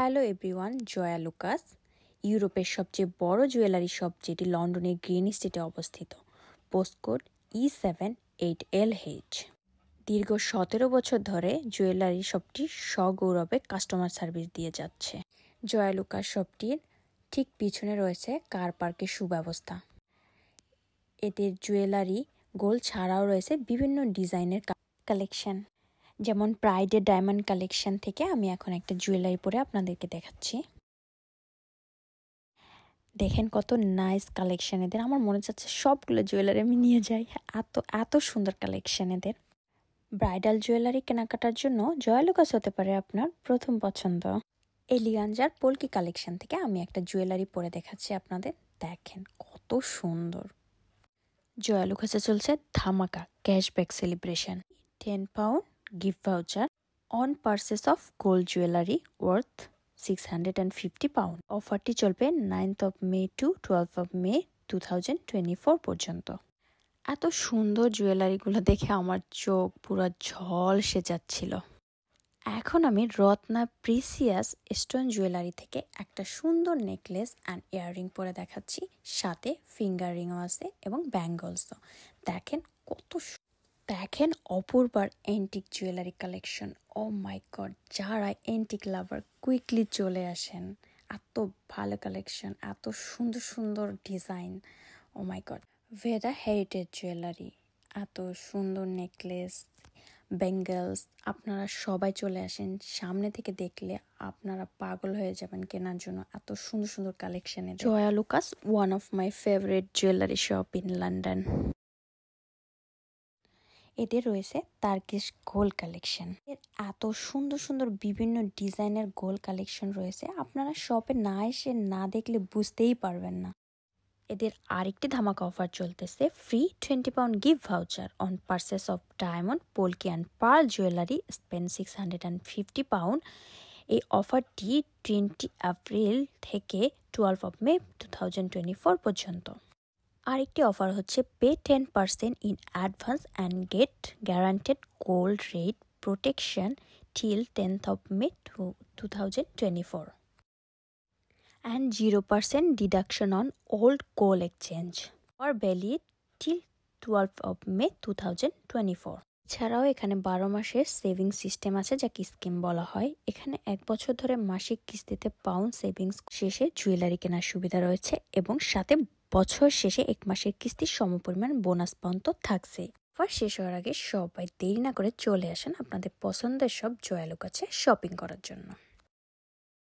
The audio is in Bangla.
Hello everyone, Jaya Lucas. ইউরোপের সবচেয়ে বড় জুয়েলারি শপ, যেটি লন্ডনের গ্রিন স্ট্রিটে অবস্থিত। Postcode E78LH। দীর্ঘ 17 বছর ধরে জুয়েলারি শপটি সগৌরবে কাস্টমার সার্ভিস দিয়ে যাচ্ছে। জয়া লুকাস শপটির ঠিক পিছনে রয়েছে কার পার্কের সুব্যবস্থা। এদের জুয়েলারি গোল্ড ছাড়াও রয়েছে বিভিন্ন ডিজাইনের কালেকশন, যেমন প্রাইডের ডায়মন্ড কালেকশন থেকে আমি এখন একটা জুয়েলারি পরে আপনাদেরকে দেখাচ্ছি। দেখেন কত নাইস কালেকশন এদের। আমার মনে চাচ্ছে সবগুলো জুয়েলারি আমি নিয়ে যাই, এত সুন্দর কালেকশন এদের। ব্রাইডাল জুয়েলারি কেনাকাটার জন্য জয়া লুকাস হতে পারে আপনার প্রথম পছন্দ। এলিগাঞ্জার পোলকি কালেকশন থেকে আমি একটা জুয়েলারি পরে দেখাচ্ছি আপনাদের। দেখেন কত সুন্দর। জয়া লুকাসে চলছে ধামাকা cashback celebration. 10 pound gift voucher on purchase of gold jewelry worth 650 pound। অফারটি চলবে 9th of May to 12th of May 2024 পর্যন্ত। এত সুন্দর জুয়েলারিগুলো দেখে আমার চোখ পুরো ঝলসে যাচ্ছিল। এখন আমি রত্না প্রিসিয়াস স্টোন জুয়েলারি থেকে একটা সুন্দর নেকলেস অ্যান্ড ইয়াররিং পরে দেখাচ্ছি, সাথে ফিঙ্গার রিংও আছে এবং ব্যাঙ্গলসও। দেখেন অপূর্বার এন্টিক জুয়েলারি কালেকশন। ও মাই গড, যারা এন্টিক লাভার কুইকলি চলে আসেন। এত ভালো কালেকশন, এত সুন্দর সুন্দর ডিজাইন। ও মাই গড। ভেদা হেরিটেজ জুয়েলারি, এত সুন্দর নেকলেস, ব্যাঙ্গলস, আপনারা সবাই চলে আসেন। সামনে থেকে দেখলে আপনারা পাগল হয়ে যাবেন কেনার জন্য। এত সুন্দর সুন্দর collection. Joyalukkas, one of my favourite jewellery shop in London. এদের রয়েছে টার্কিশ গোল্ড কালেকশন। এর এত সুন্দর সুন্দর বিভিন্ন ডিজাইনের গোল্ড কালেকশন রয়েছে, আপনারা শপে না এসে না দেখলে বুঝতেই পারবেন না। এদের আরেকটি ধামাকা অফার চলতেছে, free 20 pound gift voucher on purchase of diamond, polki and pearl jewellery spend 650 pound. এই অফারটি 20 এপ্রিল থেকে 12 অফ মে 2024 পর্যন্ত। আরেকটি অফার হচ্ছে, pay 10% in advance and get guaranteed gold rate protection till 10th of May 2024 and 0% deduction on old gold exchange or valid till 12th of May 2024। এছাড়াও এখানে 12 মাসের সেভিংস সিস্টেম আছে, যাকে স্কিম বলা হয়। এখানে 1 বছর ধরে মাসিক কিস্তিতে পাউন্ড সেভিংস শেষে জুয়েলারি কেনার সুবিধা রয়েছে এবং সাথে বছর শেষে 1 মাসের কিস্তির সমপরিমাণ বোনাস পাউন্ড তো থাকছে। অফার শেষ হওয়ার আগে সবাই দেরি না করে চলে আসেন আপনাদের পছন্দের সব জয়া লুকাসে শপিং করার জন্য।